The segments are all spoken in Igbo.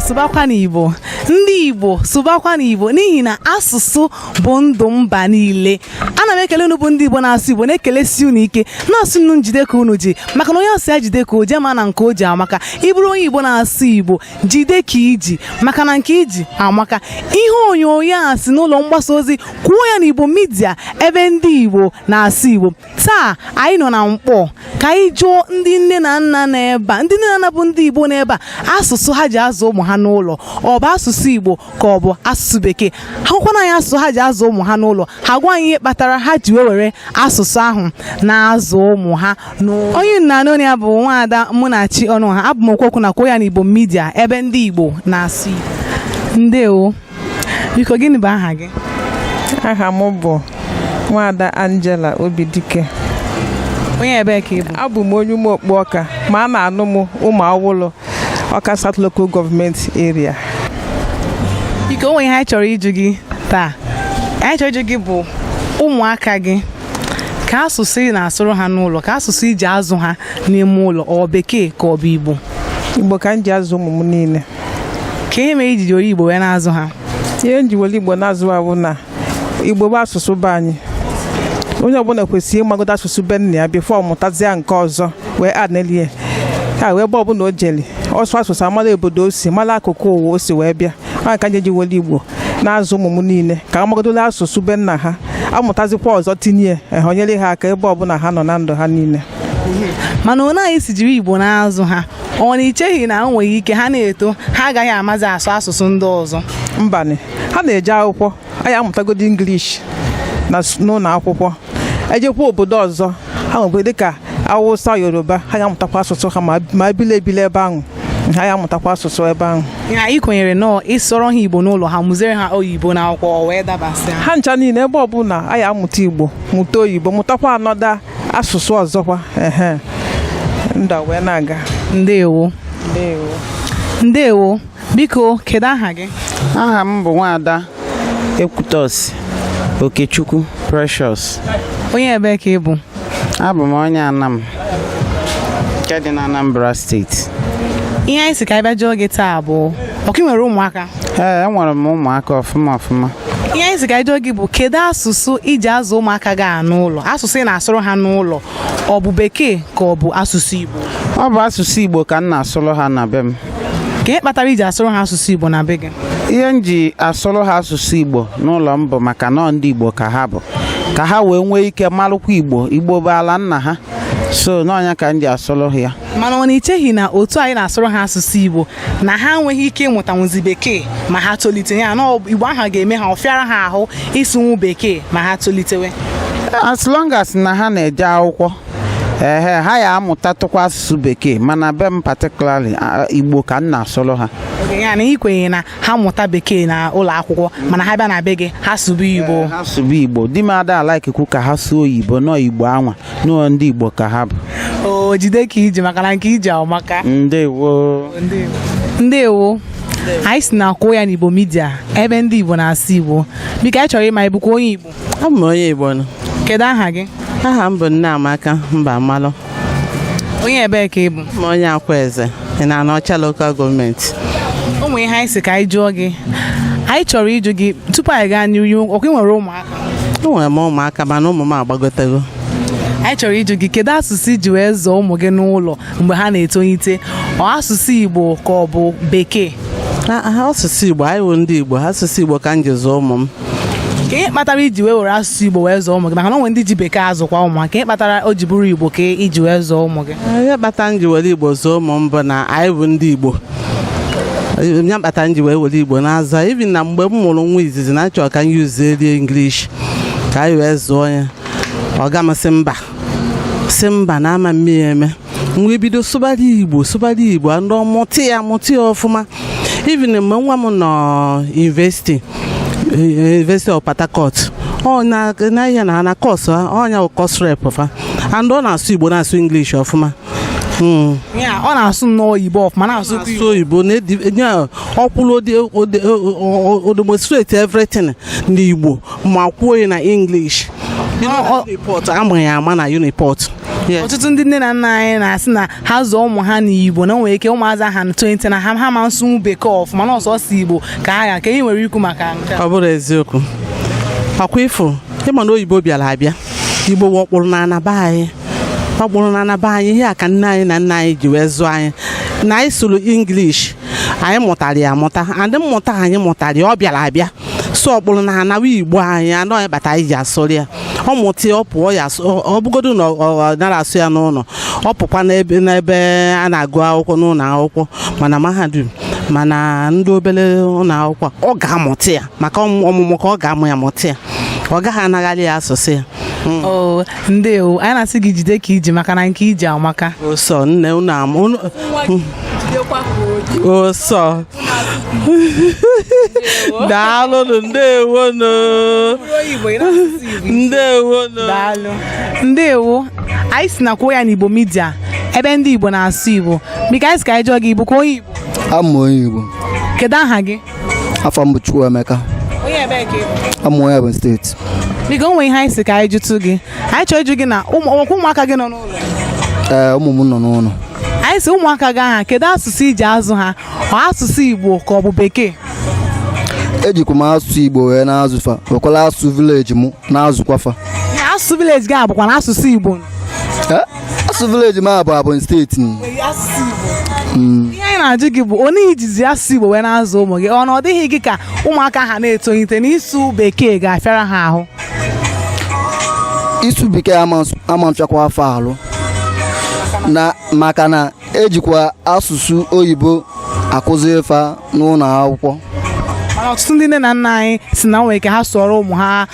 sụbakwa n'Igbo. Ndị Igbo sụbakwa n'Igbo n'ihi na asụsụ bụ ndụ mba niile. Ana m ekele unu bụ ndị Igbo na-asụ Igbo, na-ekelesi unu ike na-asụ unu njide ka unu ji, maka na onye ọsị ya jide ka o jee ma na nke o ji amaka. Ị bụrụ onye Igbo na-asụ Igbo, jide ka iji, maka na nke iji amaka. Ihe onyonyo a si n'ụlọ mgbasa ozi kwuo ya n'Igbo midia, ebe ndị Igbo na-asụ Igbo. Taa anyị nọ na Nkpor ka anyị jụọ ndị nne na nna n'ebe a, ndị nne na nna bụ ndị Igbo n'ebe a, asụsụ ha ji azụ ụmụ ha n'ụlọ ọ bụ asụsụ Igbo ka ọ bụ asụsụ Bekee. Ha gwakwana anyị asụsụ ha ji azụ ụmụ ha n'ụlọ, ha gwa anyị ihe kpatara ha ji were asụsụ ahụ na-azụ ụmụ ha n'ụlọ. Onye nna ya bụ nwaada Mụnachi Ọnụha. Abụ m Okwu na kwuo ya n'Igbo midia, ebe ndị Igbo na-asụ Igbo. Ndewo. Biko gịnị bụ aha gị? Aha m bụ nwaada Angela Obidike. Onye ebe ka ị bụ? Abụ m onye Ụmụokpu Ọka, ma a na-anụ m ụmụ Awụlụ, Ọka South Local Government Area. Biko onwe ihe anyị chọrọ ịjụ gị taa. Anyị chọrọ ịjụ gị bụ ụmụaka gị, ka asụsụ ị na-asụrụ ha n'ụlọ, ka asụsụ iji azụ ha n'ime ụlọ, ọ Bekee ka ọ bụ Igbo? Igbo ka m ji azụ ụmụ m niile. Ka ihe mere iji were Igbo wee na-azụ ha? Ihe m ji were Igbo na-azụ ha bụ na Igbo bụ asụsụ be anyị. Onye ọbụla kwesịrị ịmagodo asụsụ be nna ya bifo mụtazie nke ọzọ wee anelie ha wee ebe ọbụla o jeli ọsụ asụsụ amala obodo o si, mara akụkụ ụwa o si wee bịa. Nwaanyị ka ji were Igbo na-azụ ụmụ m niile ka amagodola asụsụ be nna ha, amụtazikwa ọzọ tinye ehonyere ha aka ebe ọbụla ha nọ na ndụ ha niile. Mana onye anyị si jiri Igbo na-azụ ha, ọ na-echeghị na o nwere ike ha na-eto ha agaghị amazi asụ asụsụ ndị ọzọ? Mbani, ha na-eje akwụkwọ, anyị amụtagodo English n'ụlọ akwụkwọ. Ejekwa obodo ọzọ, ha nwere dịka Awụsa, Yoruba, ha ga-amụtakwa asụsụ ha ma ebile ebe ahụ, ha ga-amụtakwa asụsụ ebe ahụ. Ya anyị kwenyere nọọ ịsọrọ ha Igbo n'ụlọ ha, mụziere ha oyibo na akwụkwọ wee dabasị ha ncha niile. Ebe ọbụla anyị amụta Igbo, mụta oyibo, mụtakwa anọda asụsụ ọzọkwa, ndụ wee na-aga. Ndewo. Ndewo. Biko kedu aha gị? Aha m bụ nwaada Ekwutos Okechukwu Precious. Onye ebe ka ị bụ? Abụ m onye Anam nke dị na Anambra steeti. Ihe anyị si ka anyị bịa jụọ gị taa bụ, ọka ị nwere ụmụaka? Enwere m ụmụaka ọfụma. Ihe anyị si ka anyị jụọ gị bụ, kedu asụsụ iji azụ ụmụaka gị a n'ụlọ? Asụsụ ị na-asụrụ ha n'ụlọ ọ bụ Bekee ka ọ bụ asụsụ Igbo? Ọ bụ asụsụ Igbo ka m na-asụrụ ha na be m. Ka ihe kpatara iji asụrụ ha asụsụ Igbo na be gị? Ihe m ji asụrụ ha asụsụ Igbo n'ụlọ m bụ maka na ndị Igbo ka ha bụ, ka ha wee nwee ike marụkwa Igbo. Igbo bụ ala nna ha, so n'ọnya ka m ji asụrụ ha ya. Mana ọ na-echeghị na otu anyị na-asụrụ ha asụsụ Igbo na ha enweghị ike ịmụtanwuzi Bekee ma ha tolite ya, na Igbo ahụ ga-eme ha ọfịara ha ahụ ịsụnwu Bekee ma ha tolitewe? As long as na ha na-eje akwụkwọ, ha ya amụtatụkwa asụsụ Bekee, mana be m particularly Igbo ka m na-asụrụ ha. Ya na ị kwenye na ha mụta Bekee na ụlọ akwụkwọ, mana ha bịa na be gị ha sụbụ Igbo? Ha sụbụ Igbo. Di m ada alaikekwu ka ha sụọ oyibo, nọ Igbo anwa, nọ ndị Igbo ka ha bụ. O jide ka iji, maka na nke iji amaka. Ndewo. Ndewo. Anyị si na kwuo ya n'Igbo midia, ebe ndị Igbo na-asụ Igbo. Biko anyị chọrọ ịma, ịbụkwa onye Igbo? Abụ m onye Igbo nọ. Kedu aha gị? Aha m bụ Nneamaka Mbamalụ. Onye ebe ka ị bụ? M onye Akwaeze na Ọcha Local Government. O nwere ihe anyị si ka anyị jụọ gị. Anyị chọrọ ịjụ gị tupu anyị gaa n'ihu, ọkwa ị nwere ụmụaka? Enwere m ụmụaka mana ụmụ m agbagotego. Anyị chọrọ ịjụ gị, kedu asụsụ iji wee zụọ ụmụ gị n'ụlọ mgbe ha na-etolite? Ọ asụsụ Igbo ka ọ bụ Bekee? Asụsụ Igbo, anyị bụ ndị Igbo, asụsụ Igbo ka m ji zụọ ụmụ m. Ka ihe kpatara iji wee were asụsụ Igbo wee zụọ ụmụ gị? Maka na onwe ndị ji Bekee azụkwa ụmụ ha. Ka ihe kpatara o ji bụrụ Igbo ka iji wee zụọ ụmụ gị? Ihe kpatara m ji were Igbo zụọ ụmụ m bụ na anyị bụ ndị Igbo. Ya kpatara m ji wee were Igbo na-azụ. Even na mgbe m mụrụ nwa izizi na achọrọ ka m yuzie English ka anyị wee zụọ ya, ọ ga m sị mba na ama mmiri eme. Mgbe bido sụbara Igbo ndị ọmụta ya ọfụma. Even mgbe nwa m nọ University of Port Harcourt, na ihe na kọsụ ọnya bụ kọs rep fa, and ọ na-asụ Igbo na-asụ English ọfụma. Ya ọ na-asụ nnọọ oyibo ọfụma na-asụ asụ oyibo ọkwụrụ odemonstrate everything n'Igbo ma kwuo ya na English. Uniport amaghị ama na Uniport. Ọtụtụ ndị nne na nna anyị na-asị na ha zụọ ụmụ ha n'Igbo na nwere ike ụmụazị ha na 20 na ha ma nsụ bekee ọfụma na ọsọsọ Igbo ka ha ya ka ihe nwere ikwu maka nke a. Ọ bụrụ eziokwu akwa ifo ịma na oyibo bịara abịa Igbo wakpụrụ na anaba anyị ọkpụrụ na anaba anyị ihe a ka nne anyị na nna anyị ji wee zụọ anyị na anyị sụrụ English anyị mụtara ya amụta andị mmụta anyị mụtara ya ọ bịara abịa so ọkpụrụ na anawa Igbo anyị anọ ya bata anyị ji asụrụ ya ọ mụta ọ pụọ ya ọ bụgodo na ọ nara asụ ya n'ụlọ ọ pụkwa n'ebe a na-agụ akwụkwọ n'ụlọ akwụkwọ mana mahadum mana ndị obere ụlọ akwụkwọ ọ ga-amụta ya maka ọmụmụ ka ọ ga-amụ ya mụta ya ọ gaghị anagharị ya asụsụ ya. Ndewo anyị na-asị gị jide ka iji maka na nke iji amaka ụsọ nne unu amụ ụsọ daalụ ndewonu daalụ ndewo anyị si na kwuo ya n'Igbo midia ebe ndị Igbo na-asụ Igbo biko anyị si ka anyị jụọ gị Igbo ka onye Igbo Amụ onye Igbo. kedu aha gị? Afọ m bụ Chukwuemeka. Onye ebe ka Igbo? Amụ onye Ebonyi steeti. Biko onwe ihe anyị si ka anyị jụtụ gị anyị chọrọ ịjụ gị na ụmụaka gị nọ n'ụlọ. Ụmụ m nọ n'ụlọ. Anyị si ụmụaka gị aha kedu asụsụ iji azụ ha ọ asụsụ Igbo ka ọ bụ bekee? Ejikwa m asụsụ Igbo wee na-azụfa wekwala asụsụ vileji m na-azụkwafa. Asụsụ vileji gị abụkwa na asụsụ Igbo? Asụsụ vileji m abụ Ebonyi steeti. Ihe anyị na-ajụ gị bụ onye ijizi asụsụ Igbo wee na-azụ ụmụ gị ọ na ọ dịghị gị ka ụmụaka ha na-etolite n'ịsụ bekee ga-afịara ha ahụ? Ịsụ bekee ama mfịakwa afọ alụ maka na ejikwa asụsụ oyibo akụzi ife n'ụlọ akwụkwọ. Mana ọtụtụ ndị nne na nna anyị si na nwere ike ha sụọrọ ụmụ ha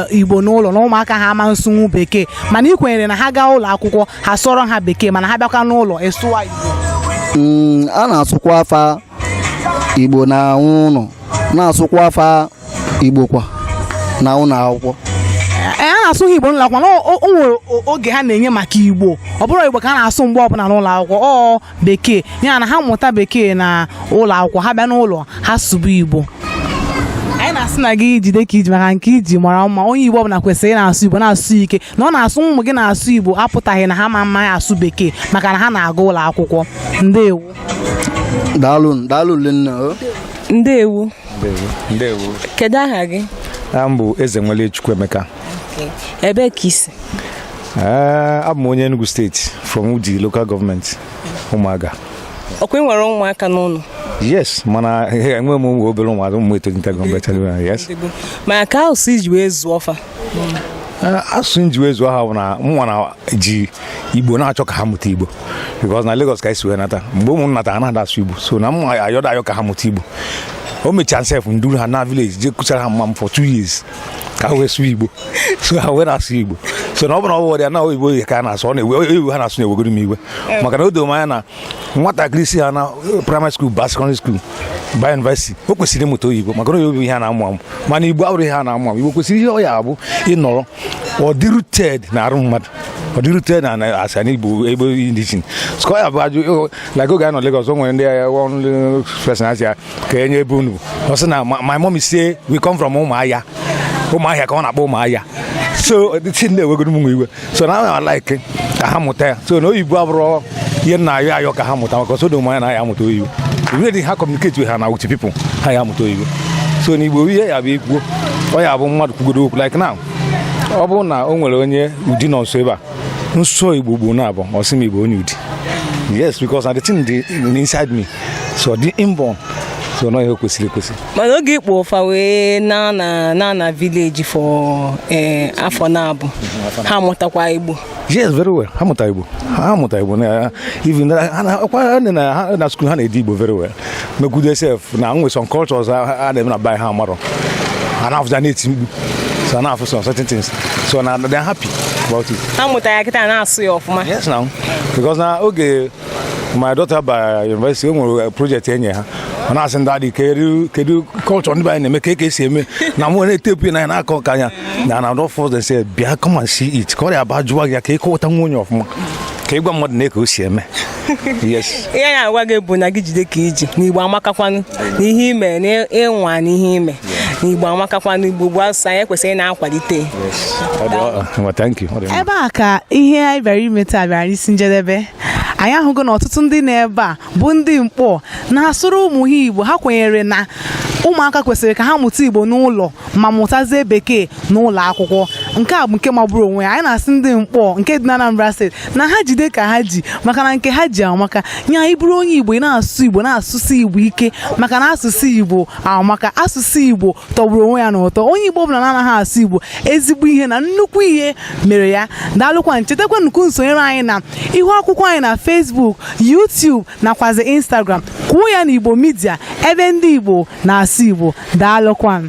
Igbo n'ụlọ na ụmụaka ha ama nsụnwu bekee mana ị kwenyere na ha gaa ụlọ akwụkwọ ha sụọrọ ha bekee mana ha bịakwa n'ụlọ ịsụwa Igbo? A na-asụkwa afa Igbo na ụlọ na-asụkwa afa Igbo kwa na ụlọ akwụkwọ. A na-asụ ha Igbo n'ụlọ akwụkwọ na o nwere oge ha na-enye maka Igbo ọ bụrụ Igbo ka a na-asụ mgbe ọbụla n'ụlọ akwụkwọ ọ bekee ya na ha mụta bekee na ụlọ akwụkwọ ha bịa n'ụlọ ha sụbụ Igbo. Anyị na-asị na gị jide ka iji maka nke iji mara mma onye Igbo ọbụla kwesịrị ị na-asụ Igbo na-asụ ike na ọ na-asụ ụmụ gị na-asụ Igbo apụtaghị na ha ma mma ya asụ bekee maka na ha na-aga ụlọ akwụkwọ. Ndewo. Daalụ nne. Ndewo. Kedu aha gị? M bụ Eze Nwele Chukwuemeka. Ebe ka isi? Abụ m onye Enugu steeti from Udi local government Ụmụaga. Ọkwa nwere ụmụaka n'ụlọ? Yes, mana enwe m ụmụ obere ụmụaka ụmụ etolitego mgbe yes. Ma ka asụsụ iji wee zụọ fa? Asụsụ nji wee zụọ ha bụ na mụnwa na ji Igbo na-achọ ka ha mụta Igbo because na Lagos ka esi wee nata mgbe ụmụ nnata ha na-ada asụ Igbo so na mụ ayọ ka ha mụta Igbo o mechaa nsef nduru ha na village je kụchara ha mma m for 2 years ka ha wee sụọ Igbo so ha wee na-asụ Igbo so na ọ bụ na ọ bụ ya na oyibo ka a na-asụ ewu ha na-asụ na-ewegoro m iwe maka na o doo m anya na nwatakịrị si ha na primary school ba secondary school ba university o kwesịrị ịmụta oyibo maka na oyibo ihe a na-amụ amụ mana Igbo abụrụ ihe a na-amụ amụ Igbo kwesịrị ihe ọ ya abụ ịnọrọ ọ dị rooted na arụ mmadụ ọ dị rooted na asa na Igbo ebe indijin so ya bụ ajụ like oge anyị nọ Lagos o nwere ndị one person asị ya ka enye ebe unu ọ sị na my mom say we come from Ụmụahịa ka ọ na-akpọ Ụmụahịa so ti na-ewegoro m iwe so na like ka ha mụta ya so na oyibo abụrụ ihe na-ayọ ka ha mụta maka sodo mmanya na ya amụta oyibo really ha communicate with ha na with people ha ya amụta oyibo so na Igbo ihe ya bụ ikwuo ọ ya bụ mmadụ kwugodo okwu like now ọ bụrụ na o nwere onye Udi nọ nso ebe a nso Igbo gboo na abụọ ọ sị m Igbo onye Udi yes because na the thing dị inside me so dị inborn so na ihe kwesịrị ekwesị mana oge ikpo ụfa wee na village for afọ na-abụ ha mụtakwa Igbo? Yes, very well. Ha mụta Igbo na even na school ha na-ede Igbo very well megide self na nwe some cultures a na-eme na by ha amarọ ha na-afụza na-eti mkpu so na-afụ some certain things so na they are happy about it. Ha mụta ya kịta na-asụ ya ọfụma? Yes now because na oge my daughter by university o nwere project enye ha ọ na-asị ndị adị kedu culture ndị be anyị na-eme ka esi eme na mụ na-etepu na ya na-akọ ka anya na not force say bịa come and see it ka ọ ya aba jụwa gị ka ịkọwata nwa onye ọfụma ka ịgwa mmadụ na ka o si eme. Yes. Ihe ya agwa gị bụ na gị jide ka iji na Igbo amakakwanụ na ihe ime na ịnwa na ihe ime na Igbo amakakwanụ. Igbo bụ asụsụ anyị ekwesịrị na-akwalite. Thank you. Ebe a ka ihe anyị bịara ime taa bịara isi njedebe. Anyị ahụgo na ọtụtụ ndị n'ebe a bụ ndị Nkpor na-asụrụ ụmụ ha Igbo. Ha kwenyere na ụmụaka kwesịrị ka ha mụta Igbo n'ụlọ ma mụtazie Bekee n'ụlọ akwụkwọ. Nke a bụ nke magburu onwe ya. Anyị na-asị ndị Nkpor nke dị na Anambra steeti na ha jide ka ha ji, maka na nke ha ji amaka. Nya anyị bụrụ onye Igbo ị na-asụ Igbo na-asụsụ Igbo ike, maka na asụsụ Igbo amaka. Asụsụ Igbo tọgburu onwe ya n'ụtọ. Onye Igbo ọbụla na-anaghị asụ Igbo ezigbo ihe na nnukwu ihe mere ya. Daalụkwa, chetakwa nnukwu nsonyere anyị na ihu akwụkwọ anyị na Facebook, YouTube nakwazi Instagram. Kwuo ya na Igbo Media, ebe ndị Igbo na-asụ Igbo. Daalụkwa.